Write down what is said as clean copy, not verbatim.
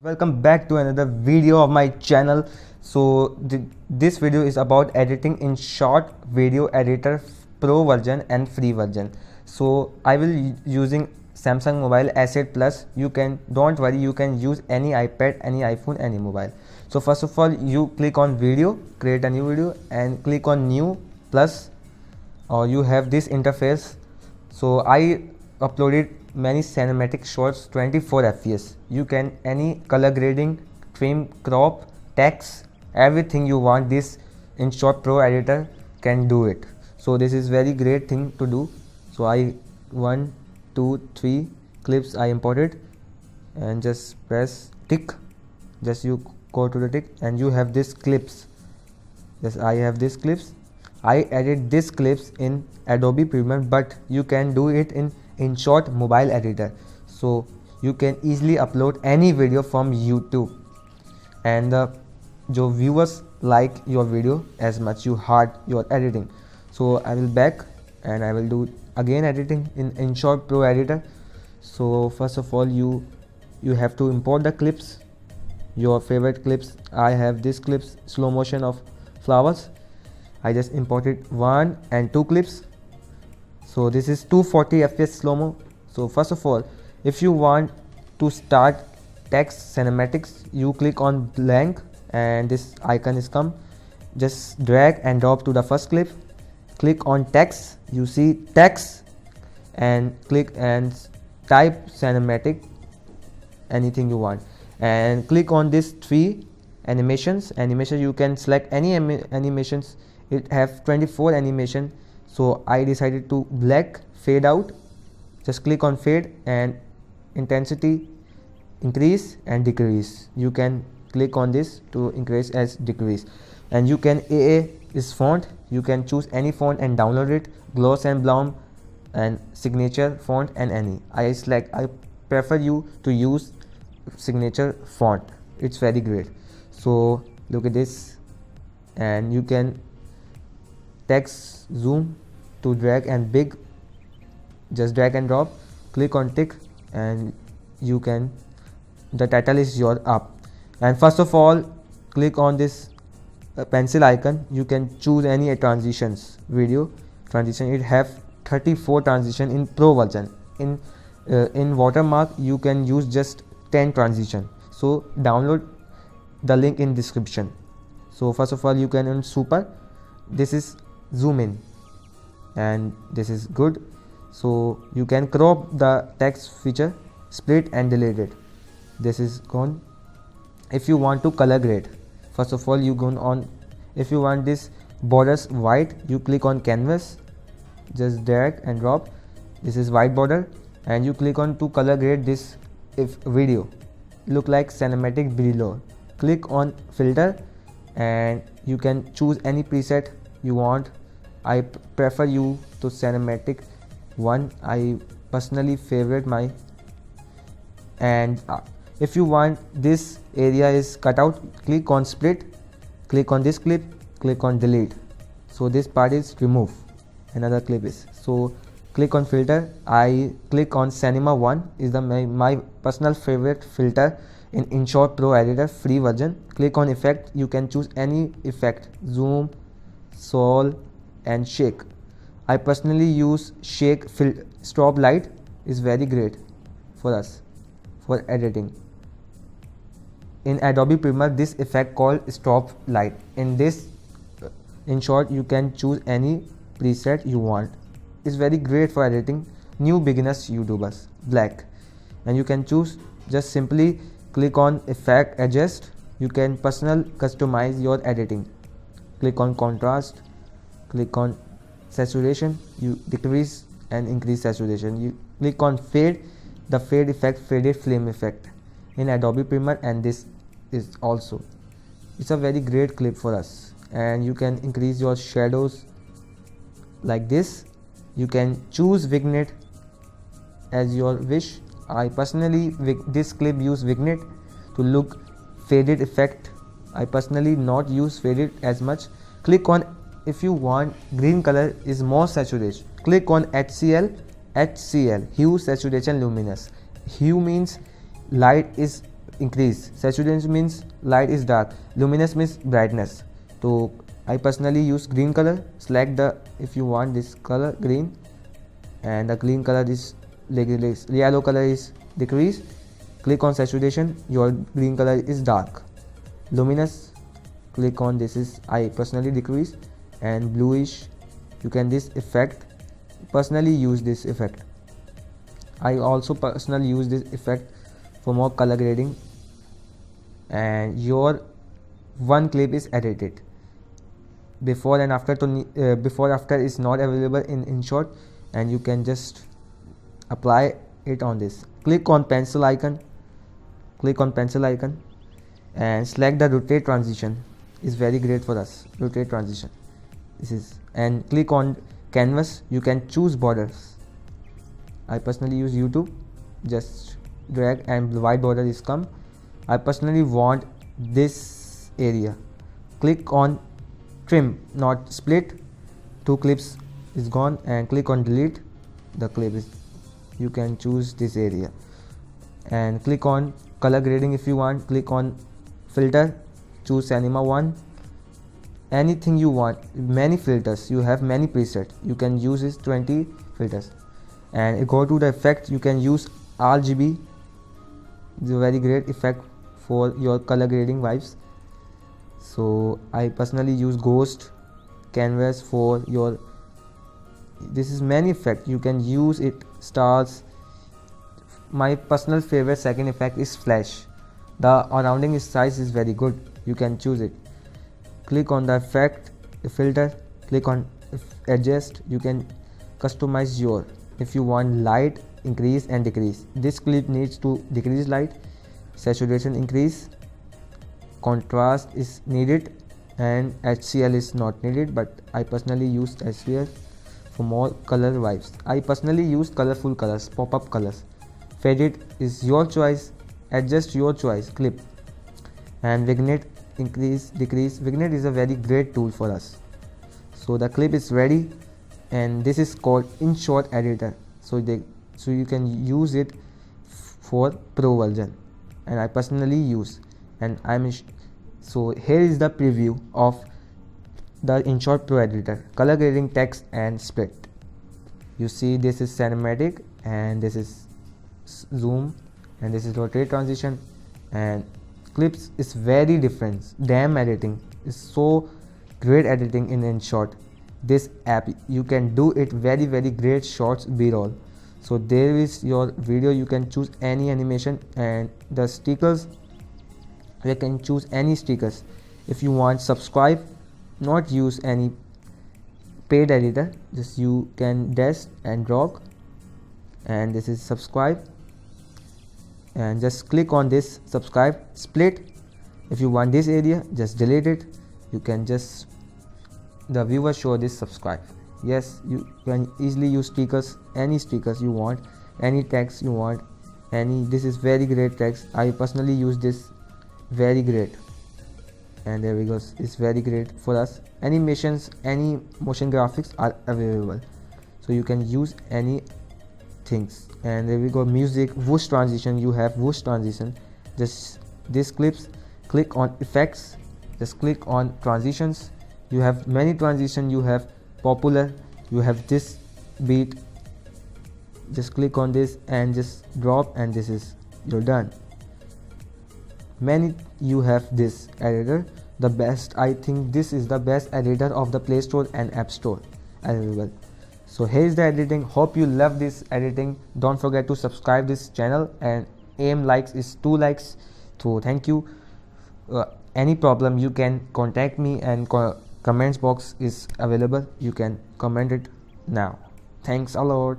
Welcome back to another video of my channel. So this video is about editing Inshot video editor pro version and free version. So I will using Samsung mobile S8 plus. You can, don't worry, you can use any iPad, any iPhone, any mobile. So first of all, you click on video, create a new video and click on new plus, or you have this interface. So I uploaded many cinematic shots 24 fps. You can any color grading, trim, crop, text, everything you want, this Inshot Pro editor can do it. So this is very great thing to do. So I 1 2 3 clips I imported and just press tick, just you go to the tick and you have this clips. Yes, I have this clips. I added this clips in Adobe Premiere, but you can do it in Inshot mobile editor. So you can easily upload any video from YouTube, and your viewers like your video as much you hard your editing. So I will back and I will do again editing in Inshot Pro editor. So first of all, you have to import the clips, your favorite clips. I have this clips, slow motion of flowers. I just imported 1 and 2 clips. So this is 240 fps slow-mo. So first of all, if you want to start text cinematics, you click on blank and this icon is come. Just drag and drop to the first clip. Click on text, you see text, and click and type cinematic, anything you want, and click on this 3 animations. You can select any animations. It have 24 animation. So I decided to black fade out. Just click on fade and intensity increase and decrease. You can click on this to increase as decrease, and you can AA is font. You can choose any font and download it. Gloss and Bloom and signature font and any. I prefer you to use signature font. It's very great. So look at this, and you can text zoom to drag and big, just drag and drop, click on tick and you can, the title is your up. And first of all, click on this pencil icon. You can choose any transitions, video transition. It have 34 transition in pro version. In watermark you can use just 10 transition. So download the link in description. So first of all, you can on super, this is zoom in and this is good. So you can crop the text feature, split and delete it. This is gone. If you want to color grade, first of all you go on, if you want this borders white, you click on canvas, just drag and drop, this is white border, and you click on to color grade this. If video look like cinematic below, click on filter and you can choose any preset you want. I prefer you to cinematic one. I personally favorite my, and if you want this area is cut out, click on split, click on this clip, click on delete. So this part is remove, another clip is. So click on filter. I click on cinema 1 is the my personal favorite filter in Inshot Pro editor free version. Click on effect. You can choose any effect, zoom, sol and shake. I personally use shake. Strobe light is very great for us for editing. In Adobe Premiere, this effect called strobe light. In this Inshot, you can choose any preset you want. It's very great for editing new beginners YouTubers. Black, and you can choose, just simply click on effect, adjust. You can personal customize your editing. Click on contrast, click on saturation, you decrease and increase saturation. You click on fade, the fade effect, faded flame effect in Adobe Premiere, and this is also, it's a very great clip for us. And you can increase your shadows like this. You can choose vignette as your wish. I personally this clip use vignette to look faded effect. I personally not use faded as much. Click on, if you want green color is more saturation, click on HCL, hue, saturation, luminous. Hue means light is increase. Saturation means light is dark, luminous means brightness. So I personally use green color. Select the, if you want this color green, and the green color is yellow color is decrease. Click on saturation, your green color is dark. Luminous, click on this is I personally decrease, and bluish, you can this effect, personally use this effect. I also personally use this effect for more color grading, and your one clip is edited. Before and after to before after is not available in Inshot, and you can just apply it on this. Click on pencil icon, and select the rotate transition. Is very great for us. Rotate transition, this is, and click on canvas. You can choose borders. I personally use YouTube. Just drag and the white border is come. I personally want this area. Click on trim, not split. 2 clips is gone, and click on delete. The clip is, you can choose this area, and click on color grading if you want. Click on filter, choose cinema 1, anything you want. Many filters, you have many presets, you can use this 20 filters, and go to the effect. You can use RGB. It's a very great effect for your color grading vibes. So I personally use ghost, canvas for your, this is many effect, you can use it, stars. My personal favorite second effect is flash. The surrounding size is very good, you can choose it. Click on the effect, the filter, click on adjust. You can customize your, if you want light increase and decrease. This clip needs to decrease light, saturation increase, contrast is needed, and HCl is not needed, but I personally use HCl for more color vibes. I personally use colorful colors, pop-up colors. Faded is your choice, adjust your choice, clip. And vignette, increase, decrease. Vignette is a very great tool for us. So the clip is ready, and this is called Inshot editor. So you can use it for pro version, and I personally use, and so here is the preview of the Inshot Pro editor, color grading, text and split. You see this is cinematic, and this is zoom, and this is rotate transition, and clips is very different. Damn, editing is so great, editing in Inshot. This app, you can do it very great shots, b-roll. So there is your video, you can choose any animation, and the stickers, you can choose any stickers. If you want subscribe, not use any paid editor, just you can dash and drag, and this is subscribe, and just click on this subscribe. Split, if you want this area, just delete it. You can just, the viewer show this subscribe. Yes, you can easily use stickers, any stickers you want, any text you want, any. This is very great text, I personally use this, very great. And there we go, it's very great for us. Animations, any motion graphics are available, so you can use any things. And there we go, music, whoosh transition, you have whoosh transition. Just these clips, click on effects, just click on transitions. You have many transition, you have popular, you have this beat, just click on this and just drop, and this is, you're done. Many, you have this editor, the best, I think this is the best editor of the Play Store and App Store available. So here's the editing. Hope you love this editing. Don't forget to subscribe this channel, and aim likes is 2 likes. So thank you. Any problem you can contact me, and comments box is available, you can comment it now. Thanks a lot.